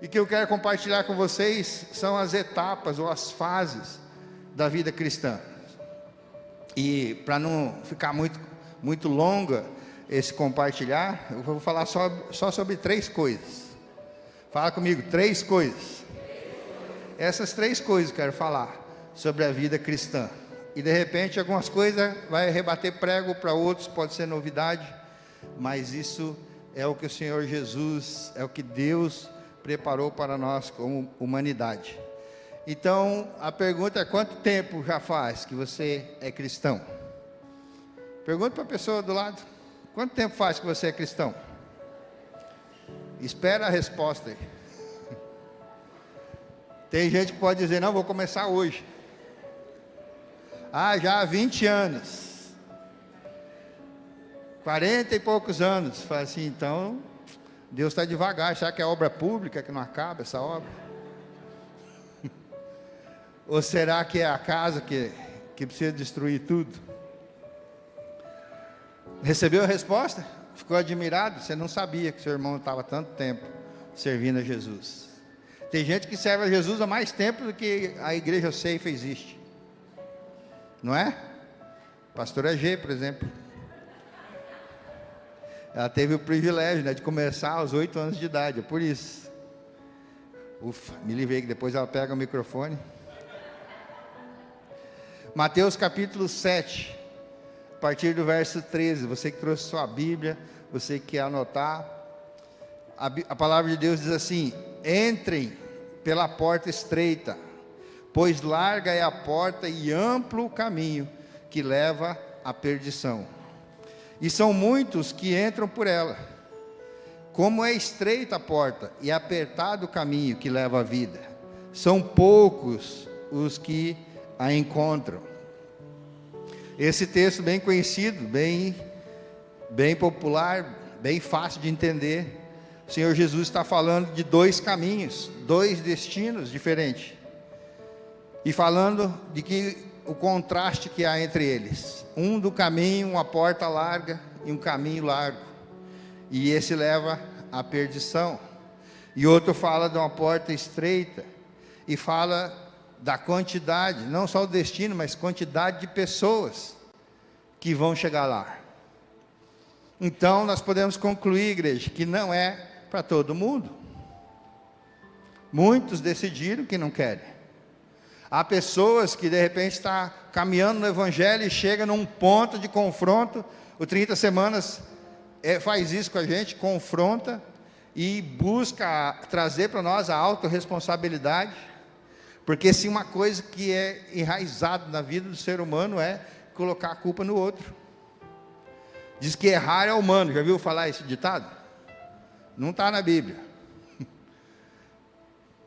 E que eu quero compartilhar com vocês são as etapas ou as fases da vida cristã. E para não ficar muito longa esse compartilhar, eu vou falar só sobre 3 coisas. Fala comigo, 3 coisas. Essas 3 coisas eu quero falar sobre a vida cristã. E de repente algumas coisas vai rebater prego, para outros pode ser novidade, mas isso é o que o Senhor Jesus, é o que Deus preparou para nós como humanidade. Então a pergunta é: quanto tempo já faz que você é cristão? Pergunta para a pessoa do lado: quanto tempo faz que você é cristão? Espera a resposta aí. Tem gente que pode dizer: não, vou começar hoje. Já há 20 anos, 40 e poucos anos. Fala assim, então Deus está devagar. Será que é obra pública que não acaba essa obra? Ou será que é a casa que precisa destruir tudo? Recebeu a resposta? Ficou admirado? Você não sabia que seu irmão estava tanto tempo servindo a Jesus. Tem gente que serve a Jesus há mais tempo do que a igreja Ceifa existe, não é? Pastora G, por exemplo, ela teve o privilégio, de começar aos 8 anos de idade. É por isso. Ufa, me livrei que depois ela pega o microfone. Mateus capítulo 7, a partir do verso 13. Você que trouxe sua Bíblia, você que quer anotar, a palavra de Deus diz assim: entrem pela porta estreita, pois larga é a porta e amplo o caminho que leva à perdição, e são muitos que entram por ela. Como é estreita a porta e apertado o caminho que leva à vida, são poucos os que a encontram. Esse texto bem conhecido, bem popular, bem fácil de entender. O Senhor Jesus está falando de 2 caminhos, 2 destinos diferentes, e falando de que o contraste que há entre eles. Um do caminho, uma porta larga e um caminho largo, e esse leva à perdição. E outro fala de uma porta estreita, e fala da quantidade, não só o destino, mas quantidade de pessoas que vão chegar lá. Então nós podemos concluir, igreja, que não é para todo mundo. Muitos decidiram que não querem. Há pessoas que de repente estão caminhando no Evangelho e chega num ponto de confronto. O 30 Semanas faz isso com a gente, confronta e busca trazer para nós a autorresponsabilidade. Porque se uma coisa que é enraizada na vida do ser humano é colocar a culpa no outro. Diz que errar é humano. Já viu falar esse ditado? Não está na Bíblia.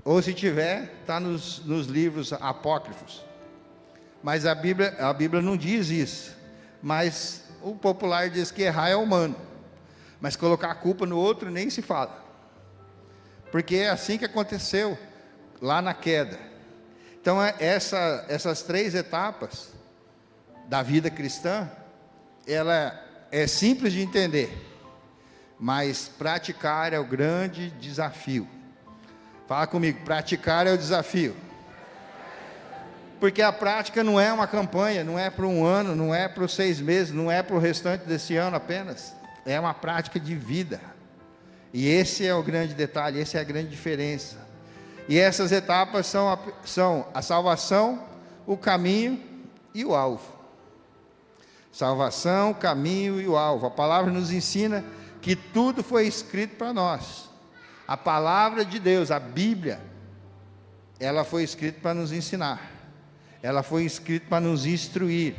Ou se tiver, está nos livros apócrifos. Mas a Bíblia não diz isso. Mas o popular diz que errar é humano. Mas colocar a culpa no outro nem se fala. Porque é assim que aconteceu lá na queda. Então essas 3 etapas da vida cristã, ela é simples de entender, mas praticar é o grande desafio. Fala comigo, praticar é o desafio. Porque a prática não é uma campanha, não é para um ano, não é para os 6 meses, não é para o restante desse ano apenas. É uma prática de vida. E esse é o grande detalhe, essa é a grande diferença. E essas etapas são a salvação, o caminho e o alvo. Salvação, caminho e o alvo. A palavra nos ensina que tudo foi escrito para nós. A palavra de Deus, a Bíblia, ela foi escrita para nos ensinar. Ela foi escrita para nos instruir.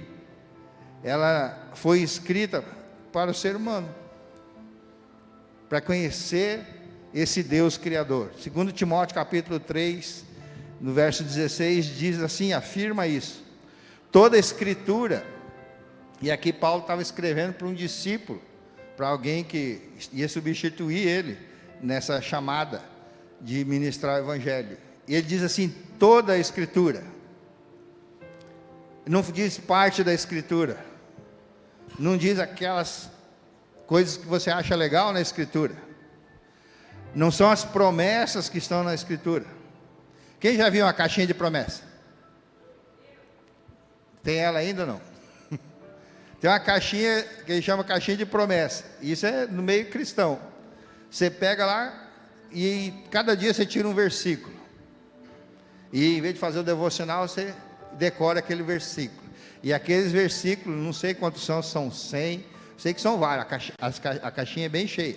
Ela foi escrita para o ser humano, para conhecer esse Deus Criador. 2 Timóteo capítulo 3, no verso 16, diz assim, afirma isso: toda a Escritura, e aqui Paulo estava escrevendo para um discípulo, para alguém que ia substituir ele nessa chamada de ministrar o Evangelho. E ele diz assim, toda a Escritura. Não diz parte da Escritura. Não diz aquelas coisas que você acha legal na Escritura. Não são as promessas que estão na Escritura. Quem já viu uma caixinha de promessa? Tem ela ainda ou não? Tem uma caixinha que eles chamam caixinha de promessa. Isso é no meio cristão. Você pega lá e cada dia você tira um versículo. E em vez de fazer o devocional, você decora aquele versículo. E aqueles versículos, não sei quantos são 100, sei que são vários, a caixinha é bem cheia.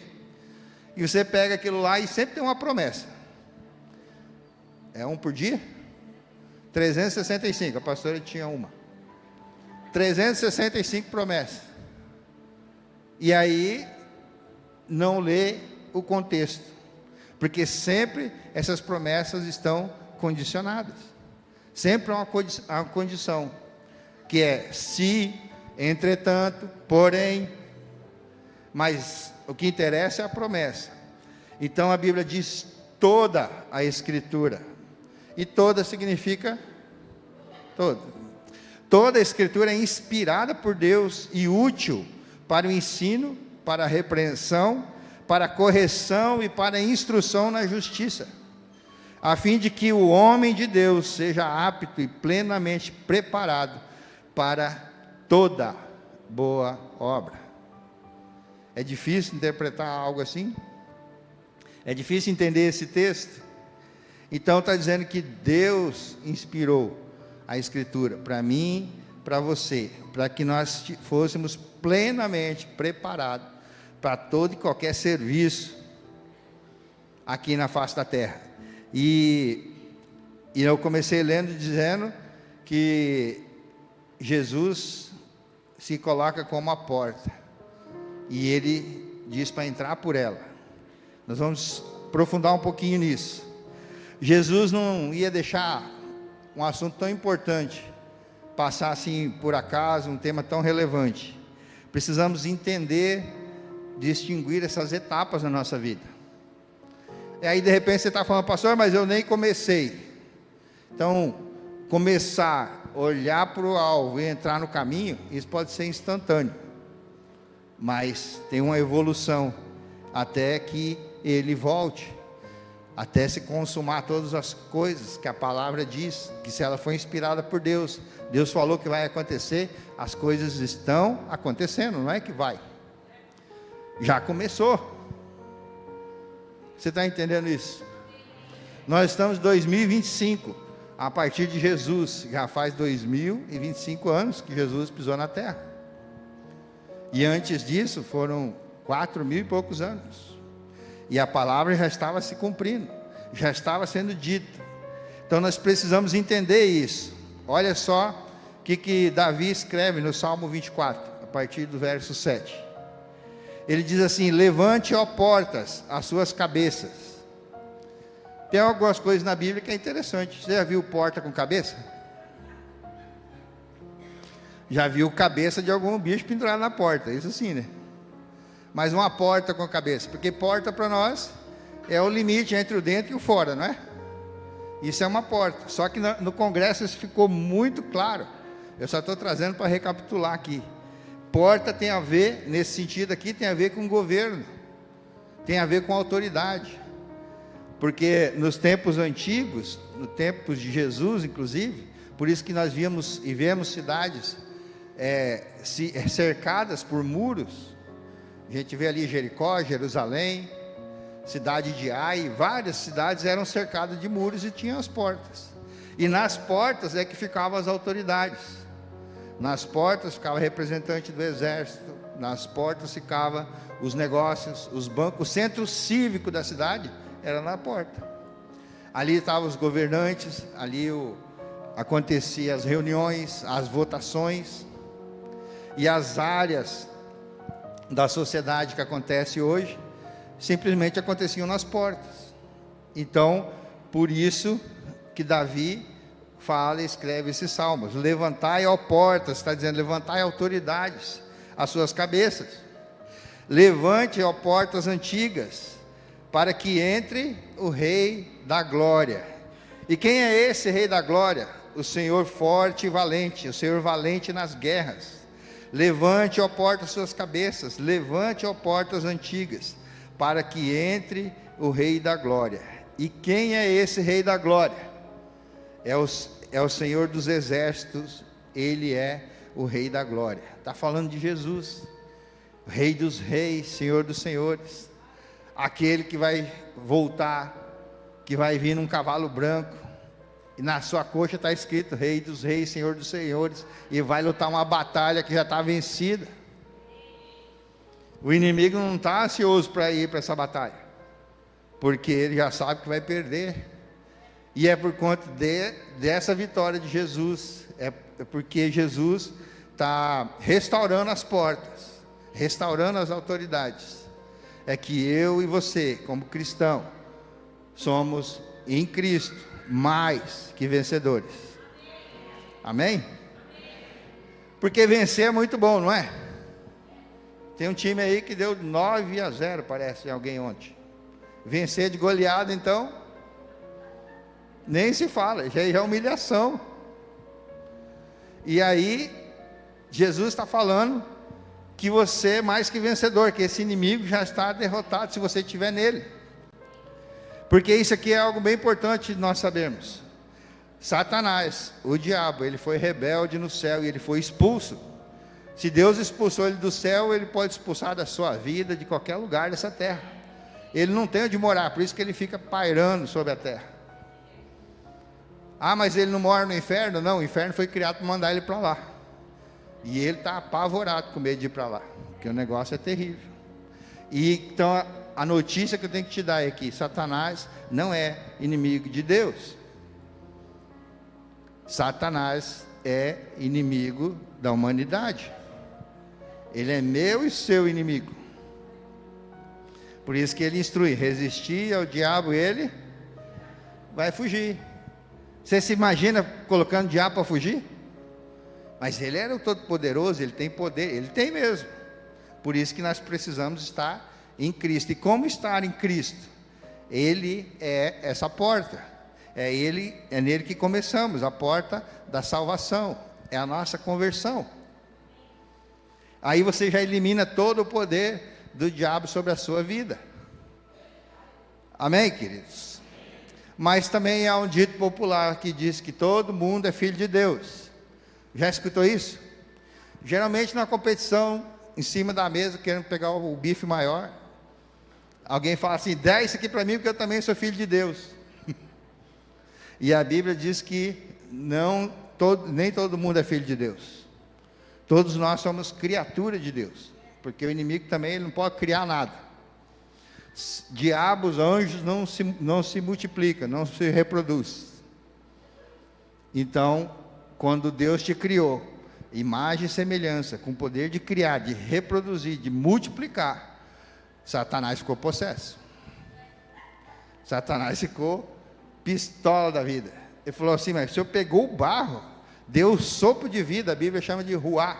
E você pega aquilo lá e sempre tem uma promessa. É um por dia? 365, a pastora tinha uma. 365 promessas. E aí, não lê o contexto. Porque sempre essas promessas estão condicionadas. Sempre há uma condição. Que é se, entretanto, porém. Mas o que interessa é a promessa. Então a Bíblia diz toda a Escritura. E toda significa toda. Toda a Escritura é inspirada por Deus e útil para o ensino, para a repreensão, para a correção e para a instrução na justiça, a fim de que o homem de Deus seja apto e plenamente preparado para toda boa obra. É difícil interpretar algo assim? É difícil entender esse texto? Então está dizendo que Deus inspirou a Escritura para mim, para você, para que nós fôssemos plenamente preparados para todo e qualquer serviço aqui na face da terra. E eu comecei lendo dizendo que Jesus se coloca como a porta e ele diz para entrar por ela. Nós vamos aprofundar um pouquinho nisso. Jesus não ia deixar um assunto tão importante passar assim por acaso, um tema tão relevante. Precisamos entender, distinguir essas etapas na nossa vida. E aí de repente você está falando, pastor, mas eu nem comecei. Então, começar, olhar para o alvo e entrar no caminho, isso pode ser instantâneo. Mas tem uma evolução até que ele volte, até se consumar todas as coisas que a palavra diz, que se ela foi inspirada por Deus, Deus falou que vai acontecer, as coisas estão acontecendo, não é que vai, já começou. Você está entendendo isso? Nós estamos em 2025, a partir de Jesus, já faz 2025 anos que Jesus pisou na terra, e antes disso foram 4.000 e poucos anos, e a palavra já estava se cumprindo, já estava sendo dita. Então nós precisamos entender isso. Olha só o que Davi escreve no Salmo 24, a partir do verso 7. Ele diz assim: levante, ó portas, as suas cabeças. Tem algumas coisas na Bíblia que é interessante. Você já viu porta com cabeça? Já viu cabeça de algum bicho pendurado na porta, isso sim, né? Mas uma porta com cabeça, porque porta para nós é o limite entre o dentro e o fora, não é? Isso é uma porta, só que no Congresso isso ficou muito claro. Eu só estou trazendo para recapitular aqui. Porta tem a ver, nesse sentido aqui, tem a ver com governo, tem a ver com autoridade, porque nos tempos antigos, no tempos de Jesus inclusive, por isso que nós vimos e vemos cidades cercadas por muros. A gente vê ali Jericó, Jerusalém, cidade de Ai, várias cidades eram cercadas de muros e tinham as portas. E nas portas é que ficavam as autoridades. Nas portas ficava representante do exército, nas portas ficavam os negócios, os bancos, o centro cívico da cidade era na porta. Ali estavam os governantes, ali aconteciam as reuniões, as votações, e as áreas da sociedade que acontece hoje, simplesmente aconteciam nas portas. Então, por isso que Davi fala e escreve esses salmos: levantai, ó portas, está dizendo, levantai autoridades, as suas cabeças, levante, ó portas antigas, para que entre o Rei da Glória. E quem é esse Rei da Glória? O Senhor forte e valente, o Senhor valente nas guerras. Levante, ó portas, suas cabeças, levante, ó portas antigas, para que entre o Rei da Glória. E quem é esse Rei da Glória? É o Senhor dos Exércitos, Ele é o Rei da Glória. Está falando de Jesus, Rei dos Reis, Senhor dos Senhores, aquele que vai voltar, que vai vir num cavalo branco, e na sua coxa está escrito Rei dos Reis, Senhor dos Senhores, e vai lutar uma batalha que já está vencida. O inimigo não está ansioso para ir para essa batalha, porque ele já sabe que vai perder, e é por conta dessa vitória de Jesus, é porque Jesus está restaurando as portas, restaurando as autoridades, é que eu e você, como cristão, somos em Cristo mais que vencedores. Amém? Porque vencer é muito bom, não é? Tem um time aí que deu 9-0, parece, alguém ontem. Vencer de goleada, então, nem se fala, já é humilhação. E aí, Jesus está falando que você é mais que vencedor, que esse inimigo já está derrotado se você estiver nele. Porque isso aqui é algo bem importante de nós sabermos. Satanás, o diabo, ele foi rebelde no céu e ele foi expulso. Se Deus expulsou ele do céu, ele pode expulsar da sua vida, de qualquer lugar dessa terra. Ele não tem onde morar, por isso que ele fica pairando sobre a terra. Ah, mas ele não mora no inferno? Não, o inferno foi criado para mandar ele para lá. E ele está apavorado com medo de ir para lá, porque o negócio é terrível. E então a notícia que eu tenho que te dar é que Satanás não é inimigo de Deus. Satanás é inimigo da humanidade. Ele é meu e seu inimigo. Por isso que ele instrui: resistir ao diabo, ele vai fugir. Você se imagina colocando o diabo para fugir? Mas ele era o Todo-Poderoso, ele tem poder, ele tem mesmo. Por isso que nós precisamos estar em Cristo. E como estar em Cristo? Ele é essa porta. É nele que começamos, a porta da salvação. É a nossa conversão. Aí você já elimina todo o poder do diabo sobre a sua vida. Amém, queridos? Mas também há um dito popular que diz que todo mundo é filho de Deus. Já escutou isso? Geralmente na competição, em cima da mesa, querendo pegar o bife maior, alguém fala assim: dá isso aqui para mim porque eu também sou filho de Deus. E a Bíblia diz que nem todo mundo é filho de Deus. Todos nós somos criatura de Deus, porque o inimigo também ele não pode criar nada. Diabos, anjos não se multiplicam, não se reproduz. Então, quando Deus te criou, imagem e semelhança, com poder de criar, de reproduzir, de multiplicar, Satanás ficou possesso. Satanás ficou pistola da vida. Ele falou assim: mas o Senhor pegou o barro, deu o sopro de vida, a Bíblia chama de ruá.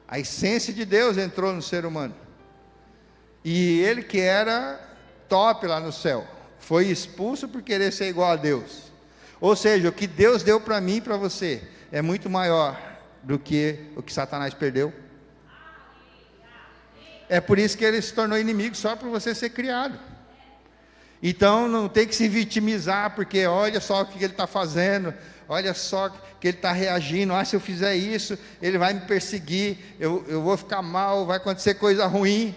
A essência de Deus entrou no ser humano. E ele, que era top lá no céu, foi expulso por querer ser igual a Deus. Ou seja, o que Deus deu para mim e para você é muito maior do que o que Satanás perdeu. É por isso que ele se tornou inimigo, só para você ser criado. Então não tem que se vitimizar, porque olha só o que ele está fazendo, olha só que ele está reagindo. Se eu fizer isso, ele vai me perseguir, eu vou ficar mal, vai acontecer coisa ruim.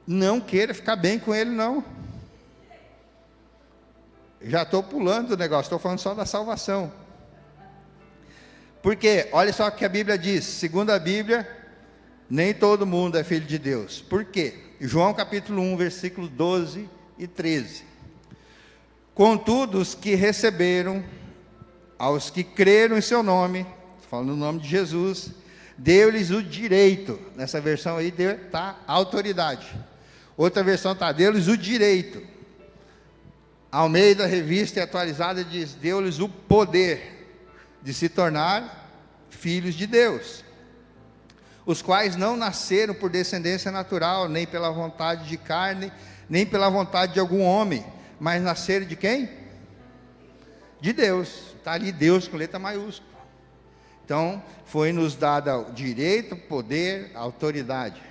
Não queira ficar bem com ele, não. Já estou pulando o negócio, estou falando só da salvação. Porque, olha só o que a Bíblia diz, segundo a Bíblia, nem todo mundo é filho de Deus. Por quê? João capítulo 1, versículo 12 e 13. Contudo, os que receberam, aos que creram em seu nome, falando no nome de Jesus, deu-lhes o direito. Nessa versão aí está autoridade. Outra versão está: deu-lhes o direito. Almeida, revista e atualizada, diz: deu-lhes o poder de se tornar filhos de Deus, os quais não nasceram por descendência natural, nem pela vontade de carne, nem pela vontade de algum homem, mas nasceram de quem? De Deus. Está ali Deus com letra maiúscula. Então, foi nos dado o direito, o poder, a autoridade.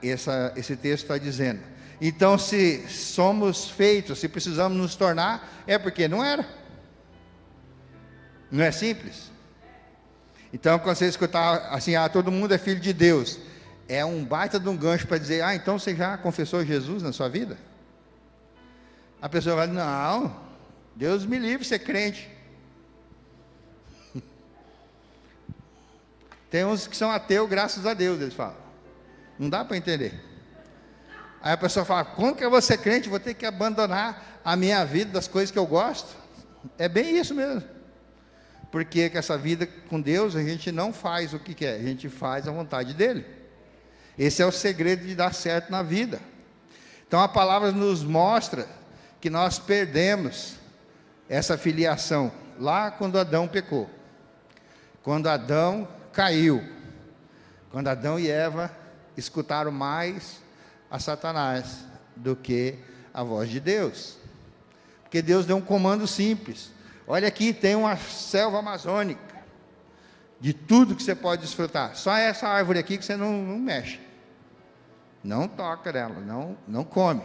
Esse texto está dizendo. Então, se somos feitos, se precisamos nos tornar, é porque não era. Não é simples? Então, quando você escutar assim, todo mundo é filho de Deus, é um baita de um gancho para dizer, então você já confessou Jesus na sua vida? A pessoa vai, não, Deus me livre de ser crente. Tem uns que são ateus, graças a Deus, eles falam. Não dá para entender. Aí a pessoa fala, como que eu vou ser crente? Vou ter que abandonar a minha vida das coisas que eu gosto? É bem isso mesmo. Porque com essa vida com Deus, a gente não faz o que quer, a gente faz a vontade dEle. Esse é o segredo de dar certo na vida. Então a palavra nos mostra que nós perdemos essa filiação lá quando Adão pecou. Quando Adão caiu. Quando Adão e Eva escutaram mais a Satanás do que a voz de Deus. Porque Deus deu um comando simples. Olha aqui, tem uma selva amazônica, de tudo que você pode desfrutar. Só essa árvore aqui que você não mexe. Não toca nela, não come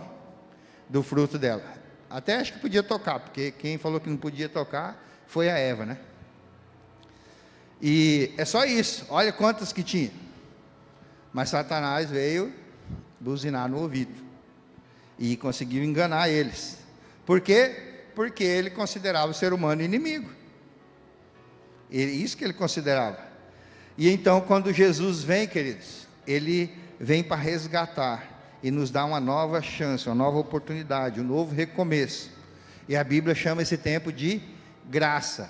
do fruto dela. Até acho que podia tocar, porque quem falou que não podia tocar foi a Eva, né? E é só isso, olha quantas que tinha. Mas Satanás veio buzinar no ouvido e conseguiu enganar eles. Por quê? Porque ele considerava o ser humano inimigo. Isso que ele considerava. E então, quando Jesus vem, queridos, ele vem para resgatar e nos dá uma nova chance, uma nova oportunidade, um novo recomeço. E a Bíblia chama esse tempo de graça.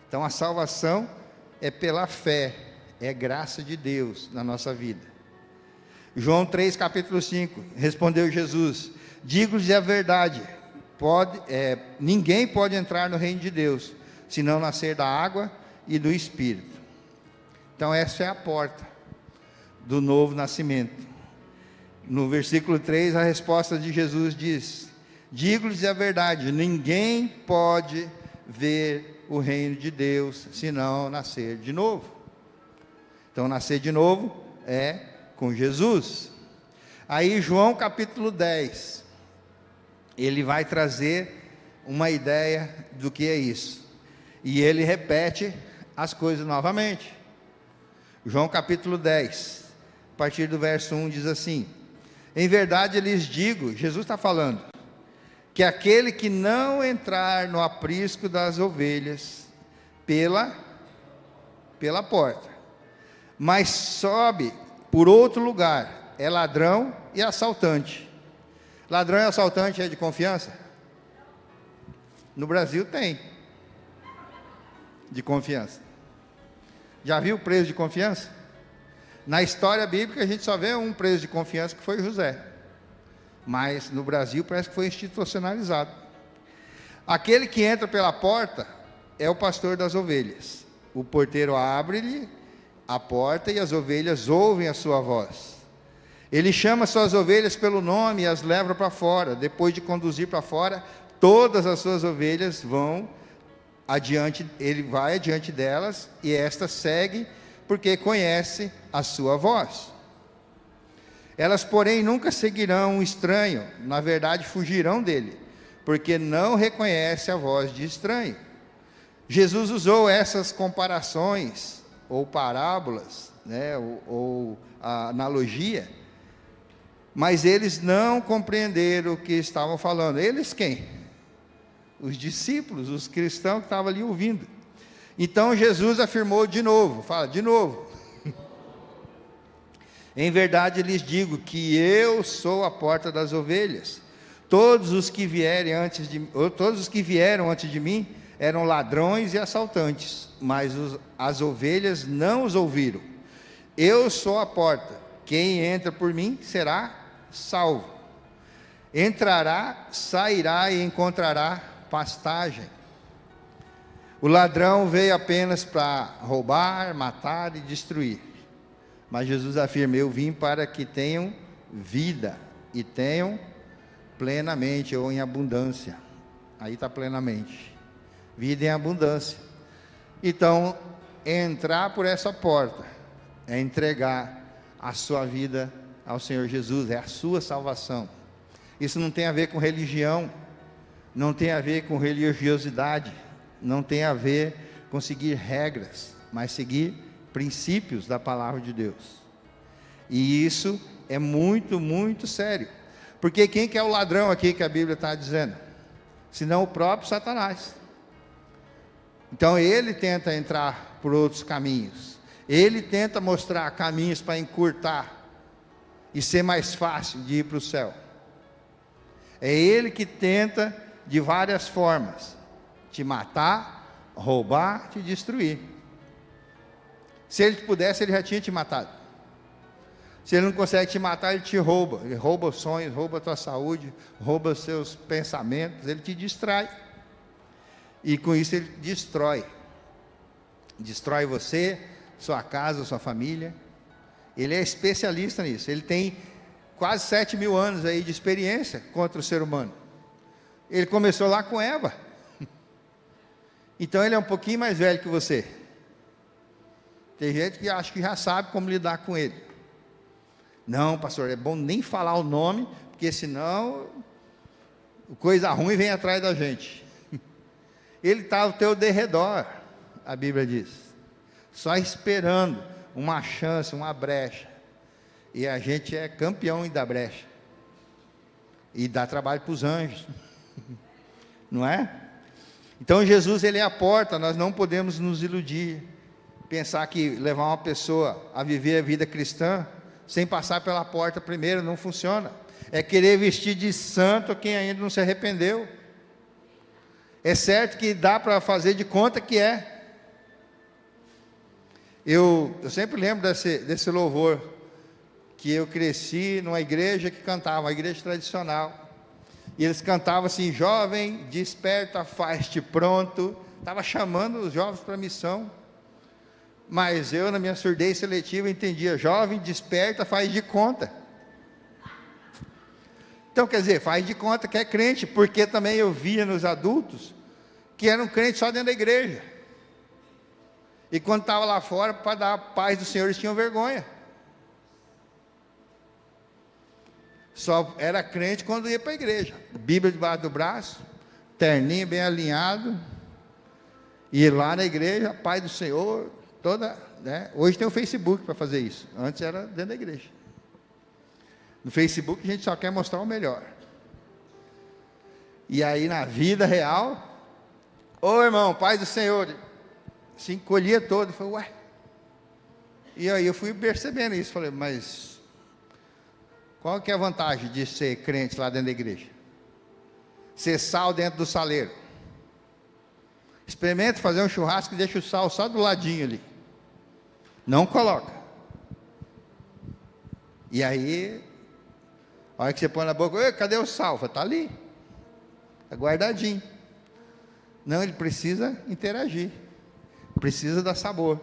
Então, a salvação é pela fé, é graça de Deus na nossa vida. João 3, capítulo 5, respondeu Jesus: digo-lhes a verdade, ninguém pode entrar no reino de Deus, se não nascer da água e do Espírito. Então essa é a porta do novo nascimento. No versículo 3, a resposta de Jesus diz: digo-lhes a verdade, ninguém pode ver o reino de Deus, se não nascer de novo. Então nascer de novo é com Jesus. Aí João capítulo 10, ele vai trazer uma ideia do que é isso. E ele repete as coisas novamente. João capítulo 10, a partir do verso 1 diz assim: em verdade lhes digo, Jesus está falando, que aquele que não entrar no aprisco das ovelhas pela porta, mas sobe por outro lugar, é ladrão e assaltante. Ladrão e assaltante é de confiança? No Brasil tem de confiança. Já viu preso de confiança? Na história bíblica a gente só vê um preso de confiança, que foi José. Mas no Brasil parece que foi institucionalizado. Aquele que entra pela porta é o pastor das ovelhas. O porteiro abre-lhe a porta e as ovelhas ouvem a sua voz. Ele chama suas ovelhas pelo nome e as leva para fora. Depois de conduzir para fora, todas as suas ovelhas vão adiante, ele vai adiante delas e estas seguem, porque conhece a sua voz. Elas, porém, nunca seguirão um estranho, na verdade fugirão dele, porque não reconhece a voz de estranho. Jesus usou essas comparações, ou parábolas, né, ou a analogia, mas eles não compreenderam o que estavam falando. Eles quem? Os discípulos, os cristãos que estavam ali ouvindo. Então Jesus afirmou de novo, fala de novo: em verdade lhes digo que eu sou a porta das ovelhas. Todos os que vieram antes de mim eram ladrões e assaltantes, mas as ovelhas não os ouviram. Eu sou a porta, quem entra por mim será salvo. Entrará, sairá e encontrará pastagem. O ladrão veio apenas para roubar, matar e destruir. Mas Jesus afirma: eu vim para que tenham vida e tenham plenamente, ou em abundância. Aí está plenamente. Vida em abundância. Então, entrar por essa porta é entregar a sua vida ao Senhor Jesus, é a sua salvação. Isso não tem a ver com religião, não tem a ver com religiosidade, não tem a ver com seguir regras, mas seguir princípios da palavra de Deus. E isso é muito, muito sério. Porque quem que é o ladrão aqui que a Bíblia está dizendo? Senão o próprio Satanás. Então ele tenta entrar por outros caminhos. Ele tenta mostrar caminhos para encurtar e ser mais fácil de ir para o céu. É ele que tenta de várias formas te matar, roubar, te destruir. Se ele pudesse, ele já tinha te matado. Se ele não consegue te matar, ele te rouba. Ele rouba os sonhos, rouba a tua saúde, rouba os seus pensamentos, ele te distrai. E com isso ele destrói. Destrói você, sua casa, sua família. Ele é especialista nisso. Ele tem quase 7.000 anos aí de experiência contra o ser humano. Ele começou lá com Eva. Então ele é um pouquinho mais velho que você. Tem gente que acha que já sabe como lidar com ele. Não, pastor, é bom nem falar o nome, porque senão coisa ruim vem atrás da gente. Ele está ao teu derredor, a Bíblia diz, só esperando uma chance, uma brecha. E a gente é campeão em dar brecha. E dá trabalho para os anjos. Não é? Então Jesus, ele é a porta, nós não podemos nos iludir. Pensar que levar uma pessoa a viver a vida cristã sem passar pela porta primeiro não funciona. É querer vestir de santo quem ainda não se arrependeu. É certo que dá para fazer de conta que é. Eu sempre lembro desse louvor, que eu cresci numa igreja que cantava, uma igreja tradicional. E eles cantavam assim: jovem, desperta, faz-te pronto. Estava chamando os jovens para a missão. Mas eu, na minha surdez seletiva, entendia: jovem, desperta, faz de conta. Então, quer dizer, faz de conta que é crente, porque também eu via nos adultos que eram crentes só dentro da igreja. E quando estava lá fora, para dar a paz do Senhor, eles tinham vergonha. Só era crente quando ia para a igreja. Bíblia debaixo do braço, terninho bem alinhado, e lá na igreja, a paz do Senhor, toda, né? Hoje tem o Facebook para fazer isso. Antes era dentro da igreja. No Facebook a gente só quer mostrar o melhor. E aí na vida real, ô irmão, paz do Senhor, se encolhia todo. Falei, ué. E aí eu fui percebendo isso. Falei, mas qual que é a vantagem de ser crente lá dentro da igreja? Ser sal dentro do saleiro. Experimenta fazer um churrasco e deixa o sal só do ladinho ali. Não coloca. E aí, a hora que você põe na boca, cadê o sal? Está ali. Está guardadinho. Não, ele precisa interagir. Precisa dar sabor.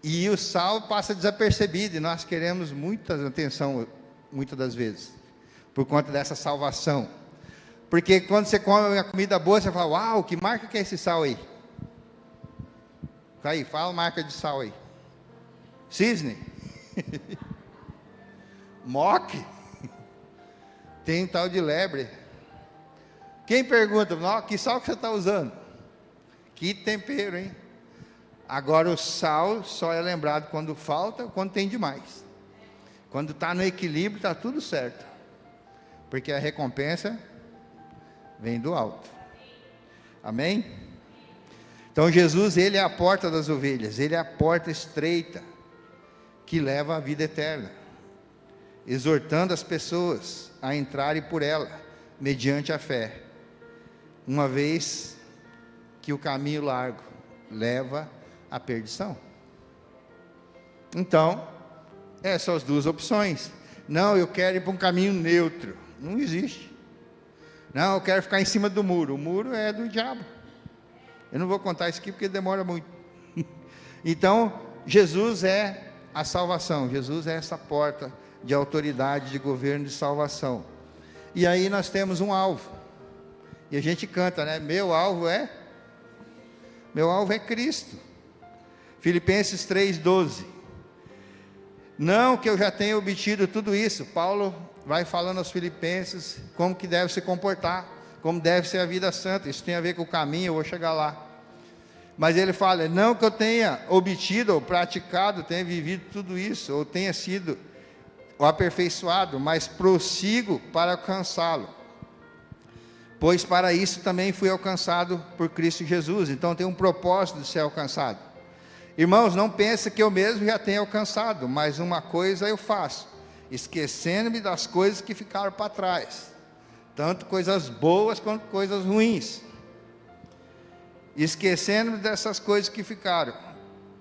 E o sal passa desapercebido. E nós queremos muita atenção, muitas das vezes. Por conta dessa salvação. Porque quando você come uma comida boa, você fala, uau, que marca que é esse sal aí? Aí, fala a marca de sal aí. Cisne. Moque. Tem tal de lebre. Quem pergunta, que sal que você está usando? Que tempero, hein? Agora o sal só é lembrado quando falta, quando tem demais. Quando está no equilíbrio, está tudo certo. Porque a recompensa vem do alto. Amém? Então Jesus, ele é a porta das ovelhas, ele é a porta estreita que leva à vida eterna, exortando as pessoas a entrarem por ela, mediante a fé, uma vez que o caminho largo leva à perdição. Então, essas são as duas opções. Não, eu quero ir para um caminho neutro. Não existe. Não, eu quero ficar em cima do muro. O muro é do diabo. Eu não vou contar isso aqui porque demora muito. Então, Jesus é a salvação. Jesus é essa porta de autoridade, de governo, de salvação. E aí nós temos um alvo. E a gente canta, né? Meu alvo é Cristo. Filipenses 3:12. Não que eu já tenha obtido tudo isso. Paulo vai falando aos filipenses como que deve se comportar, como deve ser a vida santa. Isso tem a ver com o caminho, eu vou chegar lá. Mas ele fala, não que eu tenha obtido ou praticado, tenha vivido tudo isso, ou tenha sido o aperfeiçoado, mas prossigo para alcançá-lo. Pois para isso também fui alcançado por Cristo Jesus. Então tem um propósito de ser alcançado. Irmãos, não pense que eu mesmo já tenha alcançado, mas uma coisa eu faço, esquecendo-me das coisas que ficaram para trás, tanto coisas boas quanto coisas ruins. Esquecendo-me dessas coisas que ficaram,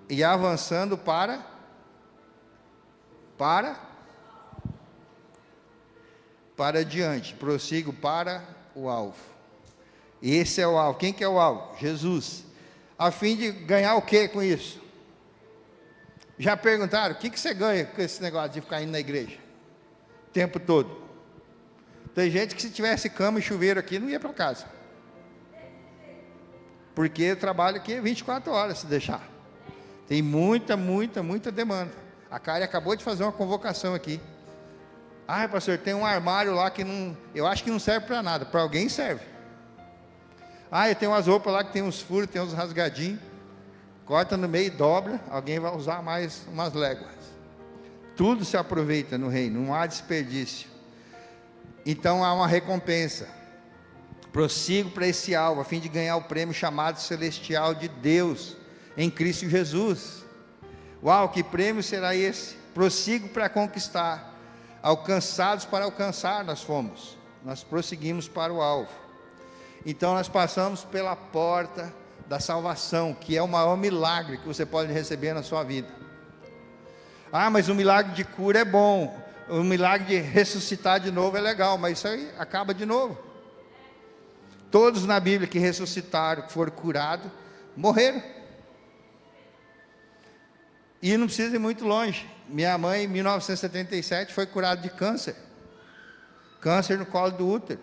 e avançando para diante, prossigo para o alvo. Esse é o alvo. Quem que é o alvo? Jesus. A fim de ganhar o que com isso? Já perguntaram, o que você ganha com esse negócio de ficar indo na igreja o tempo todo? Tem gente que se tivesse cama e chuveiro aqui, não ia para casa. Porque eu trabalho aqui 24 horas, se deixar. Tem muita demanda. A Karen acabou de fazer uma convocação aqui. Ah, pastor, tem um armário lá que não, eu acho que não serve para nada. Para alguém serve. Ah, eu tenho umas roupas lá que tem uns furos, tem uns rasgadinhos. Corta no meio e dobra, alguém vai usar mais umas léguas. Tudo se aproveita no reino, não há desperdício. Então há uma recompensa. Prossigo para esse alvo, a fim de ganhar o prêmio chamado celestial de Deus, em Cristo Jesus. Uau, que prêmio será esse? Prossigo para conquistar. Alcançados para alcançar nós fomos. Nós prosseguimos para o alvo. Então nós passamos pela porta da salvação, que é o maior milagre que você pode receber na sua vida. Ah, mas o milagre de cura é bom, o milagre de ressuscitar de novo é legal, mas isso aí acaba de novo. Todos na Bíblia que ressuscitaram, que foram curados, morreram. E não precisa ir muito longe. Minha mãe, em 1977, foi curada de câncer. Câncer no colo do útero.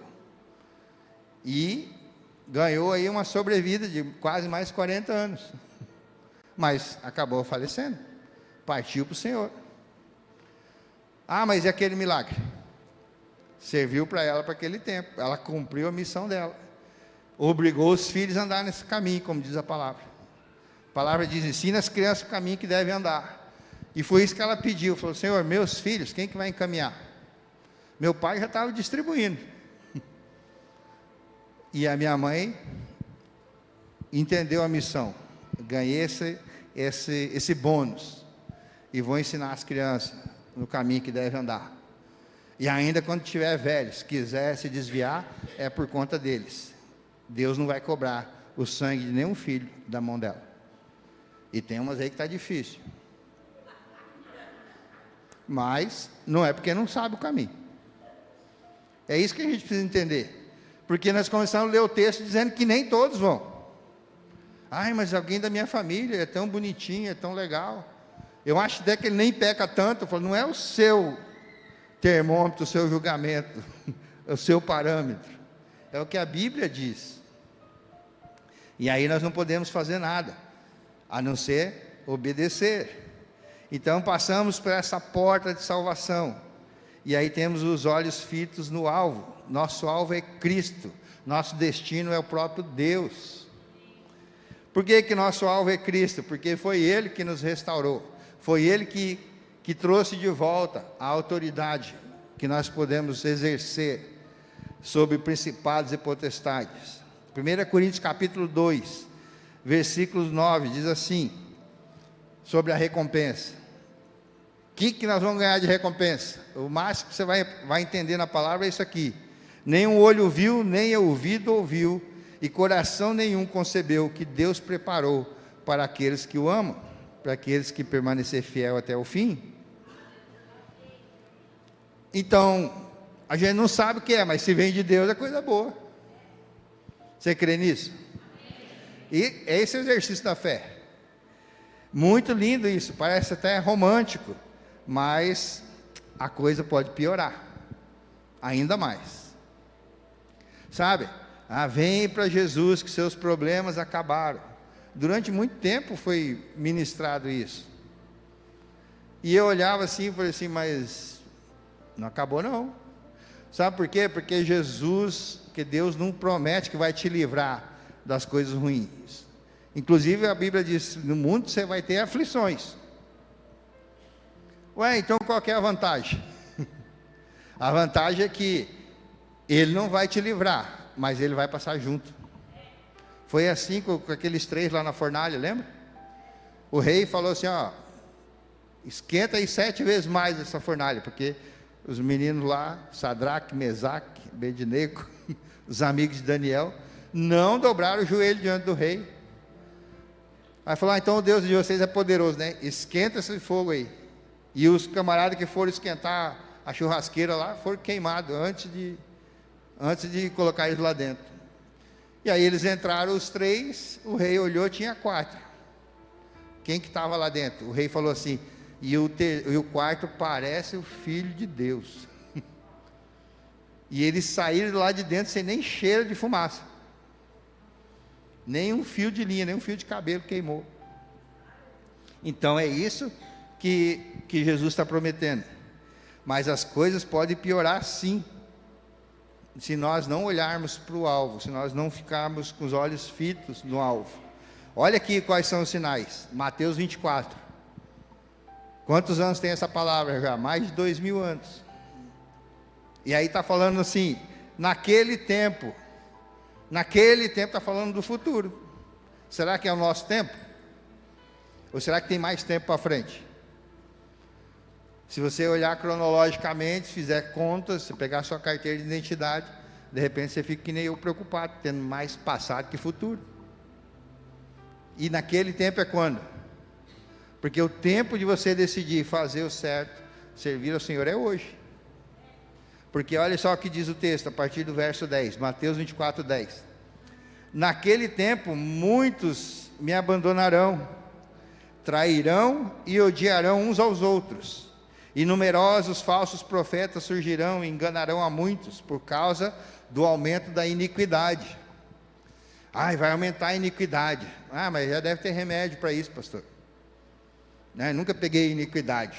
E ganhou aí uma sobrevida de quase mais 40 anos. Mas acabou falecendo. Partiu para o Senhor. Ah, mas e aquele milagre? Serviu para ela para aquele tempo. Ela cumpriu a missão dela. Obrigou os filhos a andar nesse caminho, como diz a palavra. A palavra diz, ensina as crianças o caminho que devem andar. E foi isso que ela pediu. Falou, Senhor, meus filhos, quem que vai encaminhar? Meu pai já estava distribuindo. E a minha mãe entendeu a missão. Ganhei esse bônus. E vou ensinar as crianças no caminho que devem andar. E ainda quando tiver velho, se quiser se desviar, é por conta deles. Deus não vai cobrar o sangue de nenhum filho da mão dela. E tem umas aí que está difícil. Mas não é porque não sabe o caminho. É isso que a gente precisa entender. Porque nós começamos a ler o texto dizendo que nem todos vão. Ai, mas alguém da minha família é tão bonitinho, é tão legal. Eu acho até que ele nem peca tanto. Eu falo, não é o seu termômetro, o seu julgamento, é o seu parâmetro. É o que a Bíblia diz. E aí nós não podemos fazer nada, a não ser obedecer. Então passamos por essa porta de salvação. E aí temos os olhos fitos no alvo. Nosso alvo é Cristo. Nosso destino é o próprio Deus. Por que nosso alvo é Cristo? Porque foi Ele que nos restaurou. Foi Ele que trouxe de volta a autoridade que nós podemos exercer sobre principados e potestades. 1 Coríntios capítulo 2, versículo 9, diz assim, sobre a recompensa. O que nós vamos ganhar de recompensa? O máximo que você vai entender na palavra é isso aqui. Nem olho viu, nem ouvido ouviu, e coração nenhum concebeu o que Deus preparou para aqueles que o amam, para aqueles que permanecer fiel até o fim. Então, a gente não sabe o que é, mas se vem de Deus é coisa boa. Você crê nisso? E é esse o exercício da fé. Muito lindo isso, parece até romântico, mas a coisa pode piorar, ainda mais. Sabe? Vem para Jesus que seus problemas acabaram. Durante muito tempo foi ministrado isso. E eu olhava assim e falei assim, mas não acabou não. Sabe por quê? Porque Deus não promete que vai te livrar das coisas ruins. Inclusive a Bíblia diz, no mundo você vai ter aflições. Ué, então qual que é a vantagem? A vantagem é que Ele não vai te livrar, mas Ele vai passar junto. Foi assim com aqueles 3 lá na fornalha, lembra? O rei falou assim, ó, esquenta aí 7 vezes mais essa fornalha, porque os meninos lá, Sadraque, Mesaque, Abednego, os amigos de Daniel, não dobraram o joelho diante do rei. Aí falou, então o Deus de vocês é poderoso, né? Esquenta esse fogo aí. E os camaradas que foram esquentar a churrasqueira lá, foram queimados antes de colocar eles lá dentro. E aí eles entraram os 3, o rei olhou, tinha 4. Quem que estava lá dentro? O rei falou assim, e o quarto parece o Filho de Deus. E eles saíram lá de dentro sem nem cheiro de fumaça. Nem um fio de linha, nem um fio de cabelo queimou. Então é isso que Jesus está prometendo. Mas as coisas podem piorar sim, se nós não olharmos para o alvo, se nós não ficarmos com os olhos fitos no alvo. Olha aqui quais são os sinais. Mateus 24. Quantos anos tem essa palavra já? Mais de 2000 anos. E aí está falando assim, naquele tempo está falando do futuro. Será que é o nosso tempo? Ou será que tem mais tempo para frente? Se você olhar cronologicamente, fizer contas, se pegar sua carteira de identidade, de repente você fica que nem eu, preocupado, tendo mais passado que futuro. E naquele tempo é quando? Porque o tempo de você decidir fazer o certo, servir ao Senhor, é hoje. Porque olha só o que diz o texto, a partir do verso 10, Mateus 24, 10. Naquele tempo, muitos me abandonarão, trairão e odiarão uns aos outros. E numerosos falsos profetas surgirão e enganarão a muitos, por causa do aumento da iniquidade. Vai aumentar a iniquidade. Mas já deve ter remédio para isso, pastor. Nunca peguei iniquidade.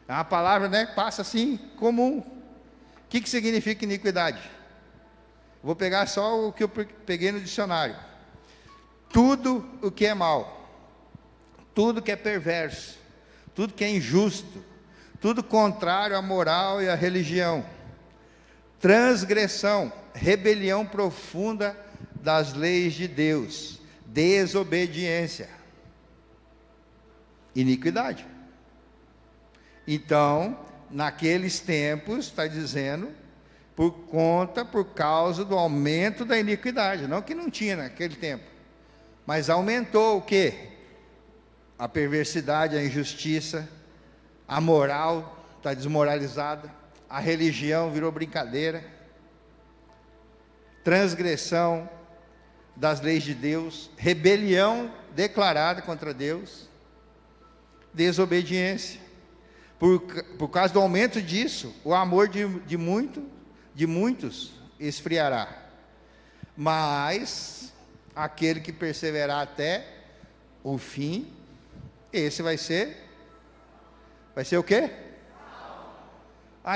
É uma palavra, passa assim, comum. O que significa iniquidade? Vou pegar só o que eu peguei no dicionário. Tudo o que é mal, tudo que é perverso, tudo que é injusto, tudo contrário à moral e à religião, transgressão, rebelião profunda das leis de Deus, desobediência, iniquidade. Então, naqueles tempos, está dizendo, por causa do aumento da iniquidade, não que não tinha naquele tempo, mas aumentou o quê? A perversidade, a injustiça, a moral está desmoralizada, a religião virou brincadeira, transgressão das leis de Deus, rebelião declarada contra Deus, desobediência. Por causa do aumento disso, o amor de muitos esfriará, mas aquele que perseverar até o fim, esse vai ser o quê?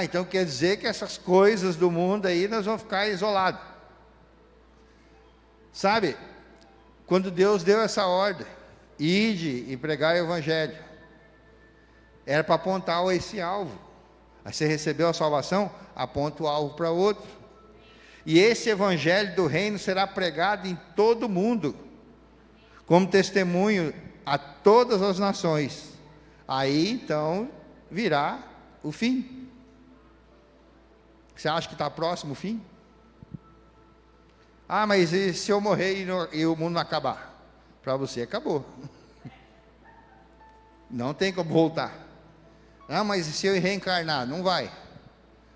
Então quer dizer que essas coisas do mundo aí nós vamos ficar isolados. Sabe, quando Deus deu essa ordem, ide e pregar o evangelho, era para apontar esse alvo. Aí você recebeu a salvação, aponta o alvo para outro. E esse evangelho do reino será pregado em todo o mundo, como testemunho a todas as nações. Aí então virá o fim. Você acha que está próximo o fim? Mas e se eu morrer e o mundo não acabar? Para você acabou. Não tem como voltar. Mas e se eu reencarnar? Não vai.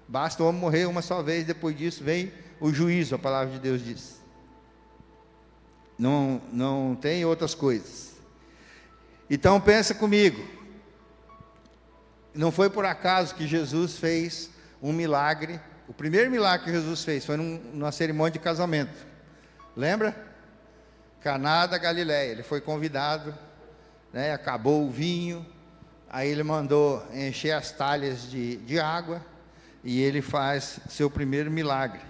Basta o homem morrer uma só vez, depois disso vem o juízo, a palavra de Deus diz. Não tem outras coisas. Então pensa comigo. Não foi por acaso que Jesus fez um milagre. O primeiro milagre que Jesus fez foi numa cerimônia de casamento. Lembra? Caná da Galileia. Ele foi convidado, acabou o vinho. Aí ele mandou encher as talhas de água e ele faz seu primeiro milagre.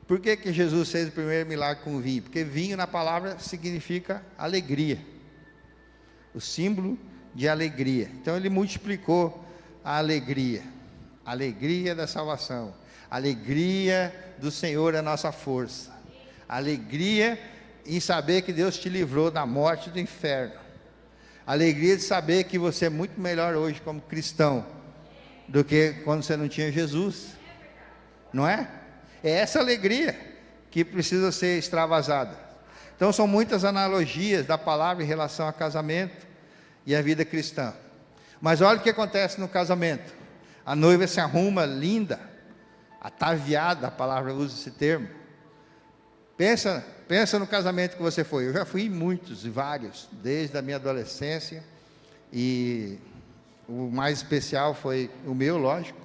Por que Jesus fez o primeiro milagre com vinho? Porque vinho na palavra significa alegria, o símbolo de alegria. Então ele multiplicou a alegria da salvação, a alegria do Senhor é a nossa força, a alegria em saber que Deus te livrou da morte e do inferno, a alegria de saber que você é muito melhor hoje como cristão do que quando você não tinha Jesus, não é? É essa alegria que precisa ser extravasada. Então são muitas analogias da palavra em relação a casamento e a vida cristã. Mas olha o que acontece no casamento. A noiva se arruma linda, ataviada, a palavra usa esse termo. Pensa no casamento que você foi. Eu já fui em muitos e vários, desde a minha adolescência, e o mais especial foi o meu, lógico.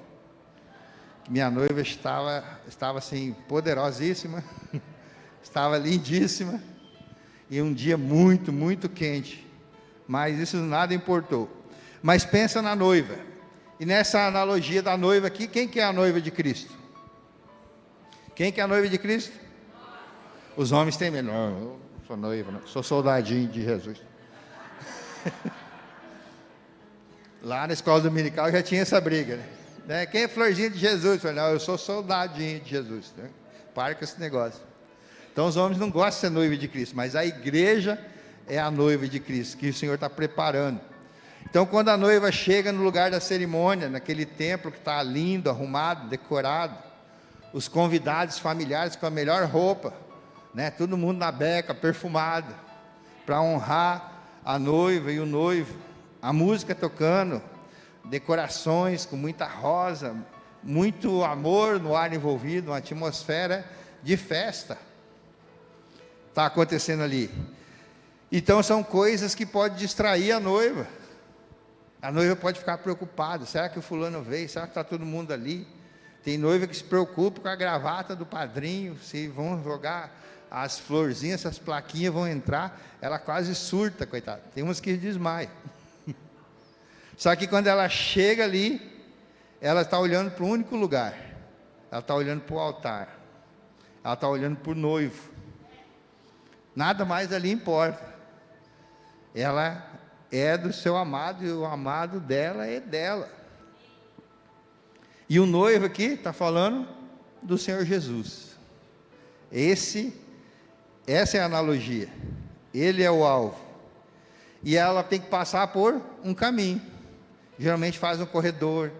Minha noiva estava assim, poderosíssima, estava lindíssima, e um dia muito, muito quente, mas isso nada importou. Mas pensa na noiva, e nessa analogia da noiva aqui, quem que é a noiva de Cristo? Quem que é a noiva de Cristo? Os homens têm medo. Não, eu sou noiva, não, sou soldadinho de Jesus. Lá na escola dominical já tinha essa briga, né? Quem é florzinha de Jesus? Eu falei, não, eu sou soldadinho de Jesus, né? Para com esse negócio. Então os homens não gostam de ser noiva de Cristo, mas a igreja é a noiva de Cristo, que o Senhor está preparando. Então quando a noiva chega no lugar da cerimônia, naquele templo que está lindo, arrumado, decorado, os convidados familiares com a melhor roupa, né? Todo mundo na beca, perfumado, para honrar a noiva e o noivo, a música tocando, decorações com muita rosa, muito amor no ar envolvido, uma atmosfera de festa está acontecendo ali. Então são coisas que podem distrair a noiva pode ficar preocupada, será que o fulano veio, será que está todo mundo ali? Tem noiva que se preocupa com a gravata do padrinho, se vão jogar as florzinhas, essas plaquinhas vão entrar, ela quase surta, coitada, tem umas que desmaiam. Só que quando ela chega ali, ela está olhando para o único lugar, ela está olhando para o altar, ela está olhando para o noivo, nada mais ali importa, ela é do seu amado e o amado dela é dela. E o noivo aqui está falando do Senhor Jesus. Essa é a analogia, ele é o alvo, e ela tem que passar por um caminho. Geralmente faz um corredor,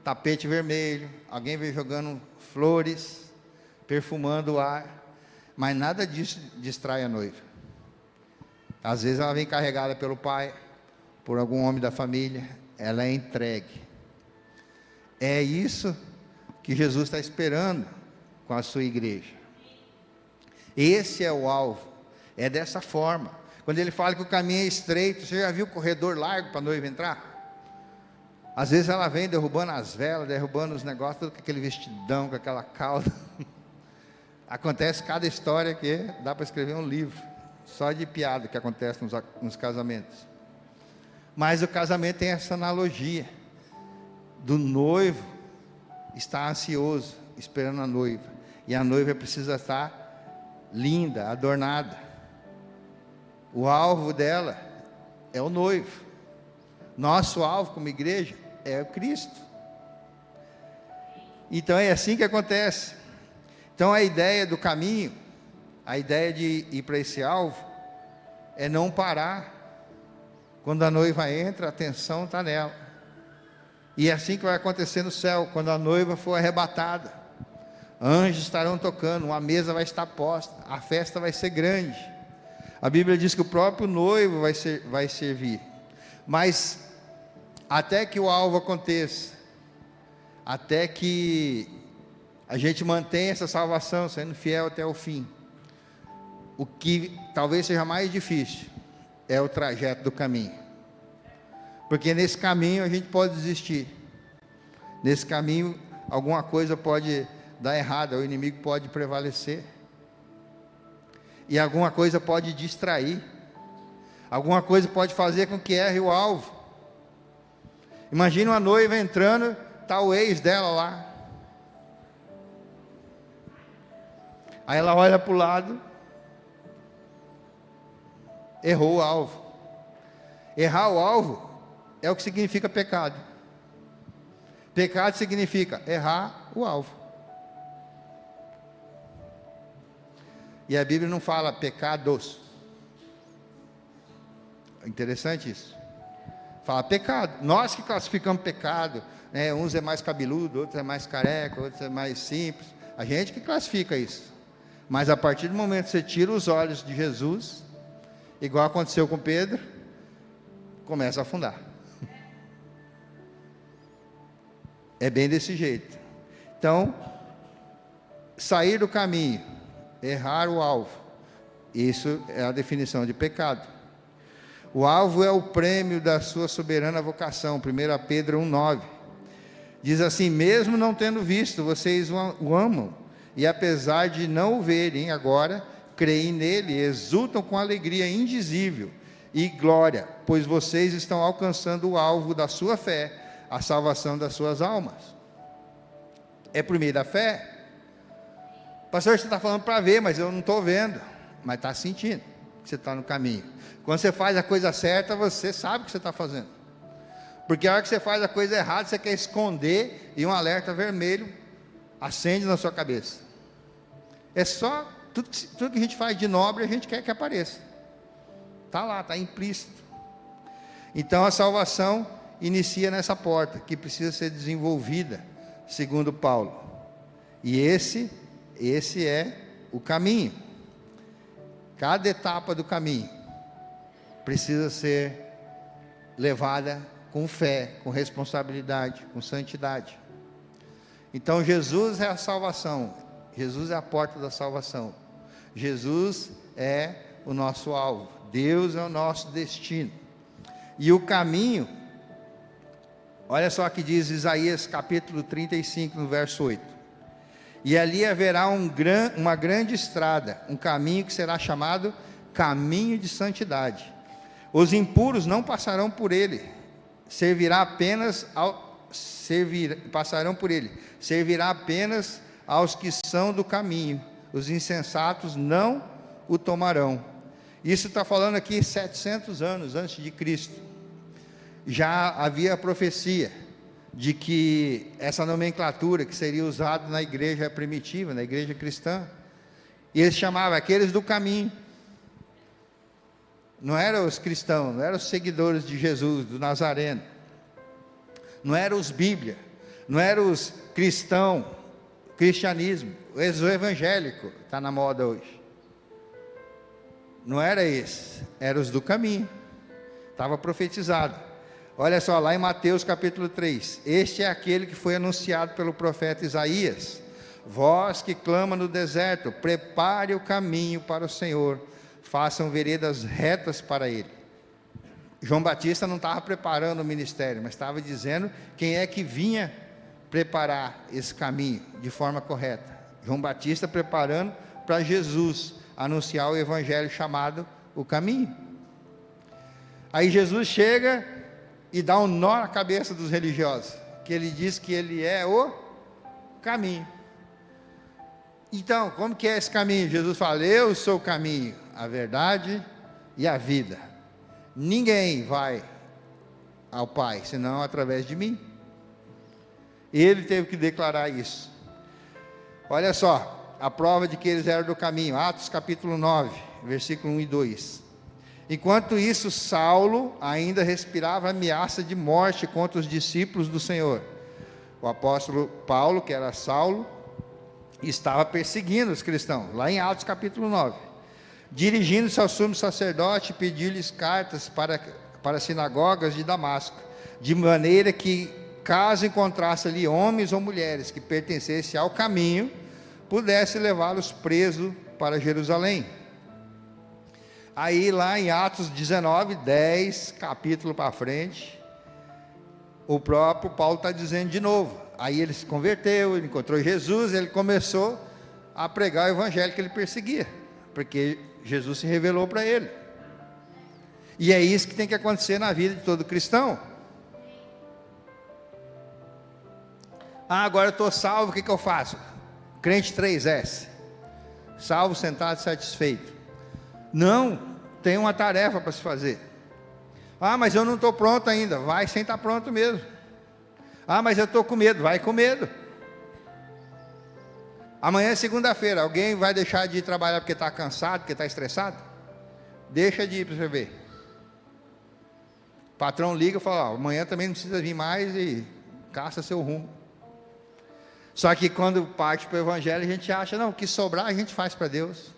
tapete vermelho, alguém vem jogando flores, perfumando o ar, mas nada disso distrai a noiva. Às vezes ela vem carregada pelo pai, por algum homem da família, ela é entregue. É isso que Jesus está esperando com a sua igreja. Esse é o alvo, é dessa forma. Quando ele fala que o caminho é estreito, você já viu o corredor largo para a noiva entrar? Às vezes ela vem derrubando as velas, derrubando os negócios, tudo com aquele vestidão, com aquela cauda. Acontece cada história que dá para escrever um livro, só de piada que acontece nos casamentos. Mas o casamento tem essa analogia, do noivo estar ansioso, esperando a noiva, e a noiva precisa estar linda, adornada. O alvo dela é o noivo, nosso alvo como igreja é o Cristo. Então é assim que acontece. Então a ideia do caminho, a ideia de ir para esse alvo, é não parar. Quando a noiva entra, a atenção está nela. E é assim que vai acontecer no céu, quando a noiva for arrebatada. Anjos estarão tocando, uma mesa vai estar posta, a festa vai ser grande. A Bíblia diz que o próprio noivo vai servir. Mas até que o alvo aconteça, até que a gente mantenha essa salvação, sendo fiel até o fim, o que talvez seja mais difícil é o trajeto do caminho, porque nesse caminho a gente pode desistir, nesse caminho alguma coisa pode dar errado, o inimigo pode prevalecer, e alguma coisa pode distrair, alguma coisa pode fazer com que erre o alvo. Imagina uma noiva entrando, está o ex dela lá. Aí ela olha para o lado, errou o alvo. Errar o alvo é o que significa pecado. Pecado significa errar o alvo. E a Bíblia não fala pecados. Interessante isso. Fala pecado. Nós que classificamos pecado, né? Uns é mais cabeludo, outros é mais careca, outros é mais simples. A gente que classifica isso. Mas a partir do momento que você tira os olhos de Jesus, igual aconteceu com Pedro, começa a afundar. É bem desse jeito. Então, sair do caminho, errar o alvo, isso é a definição de pecado. O alvo é o prêmio da sua soberana vocação. 1 Pedro 1,9 diz assim: mesmo não tendo visto, vocês o amam, e apesar de não o verem agora, creem nele e exultam com alegria indizível e glória, pois vocês estão alcançando o alvo da sua fé, a salvação das suas almas. É por meio da fé. Pastor, você está falando para ver, mas eu não estou vendo. Mas está sentindo que você está no caminho. Quando você faz a coisa certa, você sabe o que você está fazendo. Porque a hora que você faz a coisa errada, você quer esconder, e um alerta vermelho acende na sua cabeça. É só, tudo que a gente faz de nobre, a gente quer que apareça. Está lá, está implícito. Então a salvação inicia nessa porta, que precisa ser desenvolvida, segundo Paulo. E esse é o caminho. Cada etapa do caminho precisa ser levada com fé, com responsabilidade, com santidade. Então Jesus é a salvação, Jesus é a porta da salvação, Jesus é o nosso alvo, Deus é o nosso destino. E o caminho, olha só o que diz Isaías capítulo 35, no verso 8: e ali haverá uma grande estrada, um caminho que será chamado caminho de santidade. Os impuros não passarão por ele, servirá apenas aos que são do caminho. Os insensatos não o tomarão. Isso está falando aqui 700 anos antes de Cristo. Já havia a profecia de que essa nomenclatura que seria usada na igreja primitiva, na igreja cristã, e eles chamavam aqueles do caminho. Não eram os cristãos, não eram os seguidores de Jesus, do Nazareno, não eram os Bíblia, não eram os cristãos, cristianismo, o evangélico está na moda hoje. Não era esse, eram os do caminho, estava profetizado. Olha só, lá em Mateus capítulo 3, este é aquele que foi anunciado pelo profeta Isaías: vós que clama no deserto, prepare o caminho para o Senhor, façam veredas retas para ele. João Batista não estava preparando o ministério, mas estava dizendo quem é que vinha preparar esse caminho de forma correta. João Batista preparando para Jesus anunciar o evangelho chamado o caminho. Aí Jesus chega e dá um nó na cabeça dos religiosos, que ele diz que ele é o caminho. Então, como que é esse caminho? Jesus fala: eu sou o caminho, a verdade e a vida. Ninguém vai ao Pai senão através de mim. Ele teve que declarar isso. Olha só, a prova de que eles eram do caminho, Atos capítulo 9, versículo 1 e 2. Enquanto isso, Saulo ainda respirava ameaça de morte contra os discípulos do Senhor. O apóstolo Paulo, que era Saulo, estava perseguindo os cristãos, lá em Atos capítulo 9. Dirigindo-se ao sumo sacerdote, pediu-lhes cartas para as sinagogas de Damasco, de maneira que, caso encontrasse ali homens ou mulheres que pertencessem ao caminho, pudesse levá-los presos para Jerusalém. Aí lá em Atos 19, 10, capítulo para frente, o próprio Paulo está dizendo de novo. Aí ele se converteu, ele encontrou Jesus, ele começou a pregar o evangelho que ele perseguia, porque Jesus se revelou para ele. E é isso que tem que acontecer na vida de todo cristão. Ah, agora eu estou salvo, o que eu faço? Crente 3S. Salvo, sentado, satisfeito. Não, tem uma tarefa para se fazer. Ah, mas eu não estou pronto ainda. Vai sem estar pronto mesmo. Ah, mas eu estou com medo. Vai com medo. Amanhã é segunda-feira. Alguém vai deixar de ir trabalhar porque está cansado, porque está estressado? Deixa de ir para você ver. O patrão liga e fala: ó, amanhã também não precisa vir mais e caça seu rumo. Só que quando parte para o evangelho, a gente acha, não, o que sobrar a gente faz para Deus.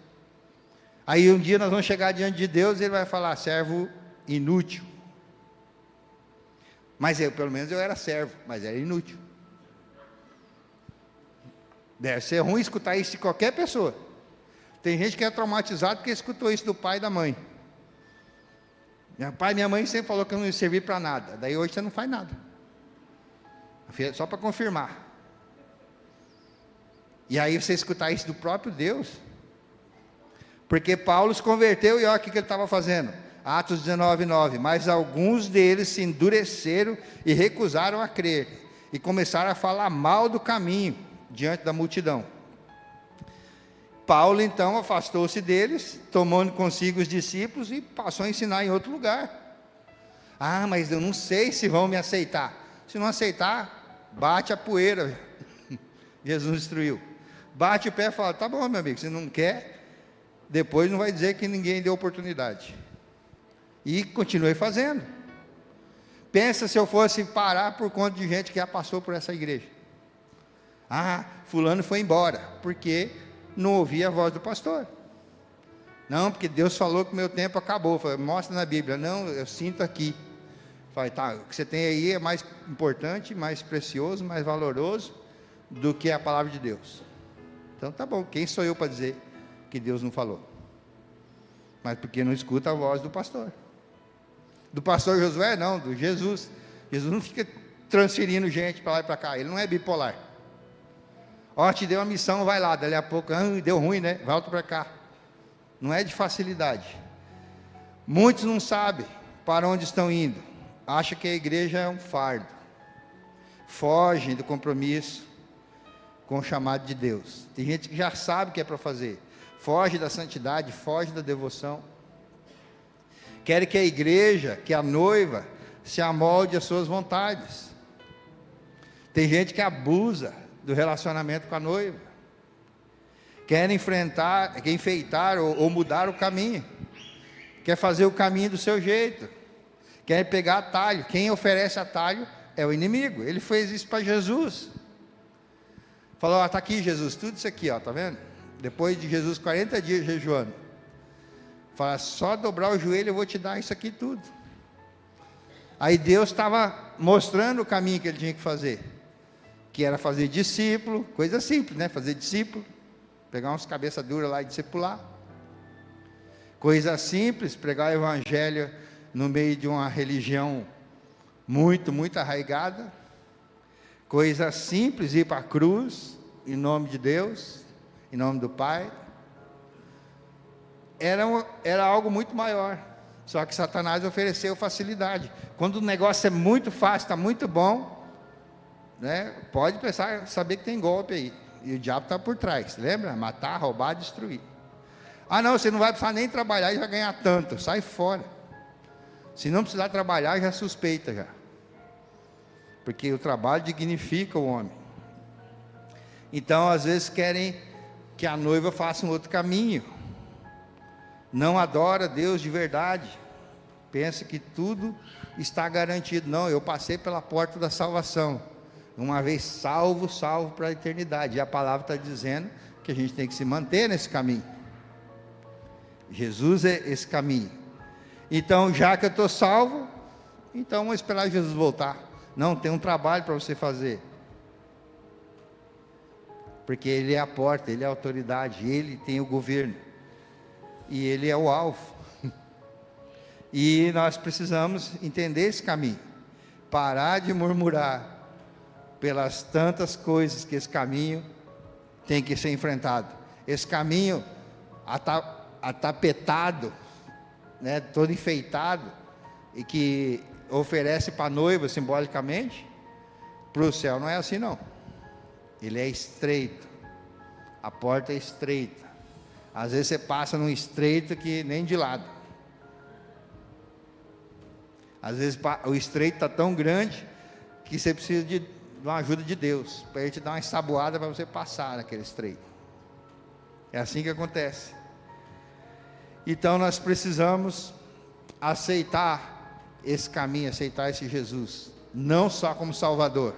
Aí um dia nós vamos chegar diante de Deus e Ele vai falar: servo inútil. Mas eu, pelo menos eu era servo, mas era inútil. Deve ser ruim escutar isso de qualquer pessoa. Tem gente que é traumatizado porque escutou isso do pai e da mãe. Meu pai e minha mãe sempre falou que eu não ia servir para nada. Daí hoje você não faz nada. Só para confirmar. E aí você escutar isso do próprio Deus. Porque Paulo se converteu e olha o que ele estava fazendo. Atos 19:9. Mas alguns deles se endureceram e recusaram a crer. E começaram a falar mal do caminho diante da multidão. Paulo então afastou-se deles, tomando consigo os discípulos e passou a ensinar em outro lugar. Ah, mas eu não sei se vão me aceitar. Se não aceitar, bate a poeira. Jesus instruiu. Bate o pé e fala: tá bom, meu amigo, se não quer, depois não vai dizer que ninguém deu oportunidade. E continue fazendo. Pensa se eu fosse parar por conta de gente que já passou por essa igreja. Ah, fulano foi embora, porque não ouvia a voz do pastor. Não, porque Deus falou que o meu tempo acabou. Falei: mostra na Bíblia. Não, eu sinto aqui. Falei: tá, o que você tem aí é mais importante, mais precioso, mais valoroso do que a palavra de Deus. Então tá bom, quem sou eu para dizer que Deus não falou? Mas porque não escuta a voz do pastor. Do pastor Josué não, do Jesus. Jesus não fica transferindo gente para lá e para cá. Ele não é bipolar. Ó, te deu uma missão, vai lá. Dali a pouco, deu ruim, né? Volta para cá. Não é de facilidade. Muitos não sabem para onde estão indo. Acham que a igreja é um fardo. Fogem do compromisso com o chamado de Deus. Tem gente que já sabe o que é para fazer. Foge da santidade, foge da devoção. Querem que a igreja, que a noiva, se amolde às suas vontades. Tem gente que abusa do relacionamento com a noiva. Quer enfeitar ou mudar o caminho. Quer fazer o caminho do seu jeito. Quer pegar atalho. Quem oferece atalho é o inimigo. Ele fez isso para Jesus. Falou: está aqui Jesus, tudo isso aqui, está vendo? Depois de Jesus 40 dias jejuando. Fala: só dobrar o joelho eu vou te dar isso aqui tudo. Aí Deus estava mostrando o caminho que ele tinha que fazer. Que era fazer discípulo, coisa simples, né? Fazer discípulo, pegar umas cabeças duras lá e discipular. Coisa simples, pregar o evangelho no meio de uma religião muito, muito arraigada. Coisa simples, ir para a cruz, em nome de Deus, em nome do Pai. Era algo muito maior. Só que Satanás ofereceu facilidade. Quando o negócio é muito fácil, está muito bom, né? Pode pensar, saber que tem golpe aí. E o diabo está por trás, lembra? Matar, roubar, destruir. Ah não, você não vai precisar nem trabalhar e vai ganhar tanto. Sai fora. Se não precisar trabalhar, já suspeita já. Porque o trabalho dignifica o homem. Então, às vezes querem que a noiva faça um outro caminho. Não adora Deus de verdade. Pensa que tudo está garantido. Não, eu passei pela porta da salvação. Uma vez salvo, salvo para a eternidade. E a palavra está dizendo que a gente tem que se manter nesse caminho. Jesus é esse caminho. Então, já que eu estou salvo, então vamos esperar Jesus voltar. Não, tem um trabalho para você fazer. Porque Ele é a porta, Ele é a autoridade, Ele tem o governo. E Ele é o alvo. E nós precisamos entender esse caminho. Parar de murmurar pelas tantas coisas que esse caminho tem que ser enfrentado. Esse caminho atapetado, né, todo enfeitado, e que oferece para a noiva simbolicamente, para o céu não é assim não. ele é estreito, a porta é estreita. Às vezes você passa num estreito que nem de lado. Às vezes o estreito está tão grande que você precisa de uma ajuda de Deus, para Ele te dar uma ensaboada para você passar naquele estreito. É assim que acontece. Então nós precisamos aceitar esse caminho, aceitar esse Jesus, não só como Salvador,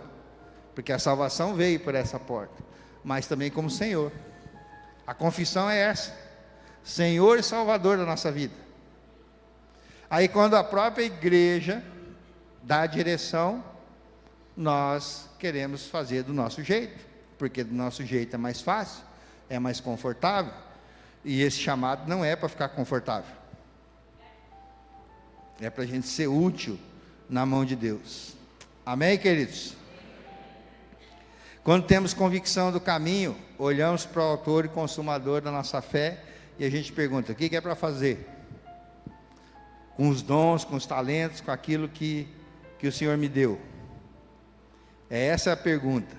porque a salvação veio por essa porta, mas também como Senhor. A confissão é essa: Senhor e Salvador da nossa vida. Aí quando a própria igreja dá a direção, nós queremos fazer do nosso jeito, porque do nosso jeito é mais fácil, é mais confortável, e esse chamado não é para ficar confortável, é para a gente ser útil na mão de Deus. Amém, queridos? Quando temos convicção do caminho, olhamos para o autor e consumador da nossa fé, e a gente pergunta: o que é para fazer? Com os dons, com os talentos, com aquilo que o Senhor me deu? Essa é a pergunta.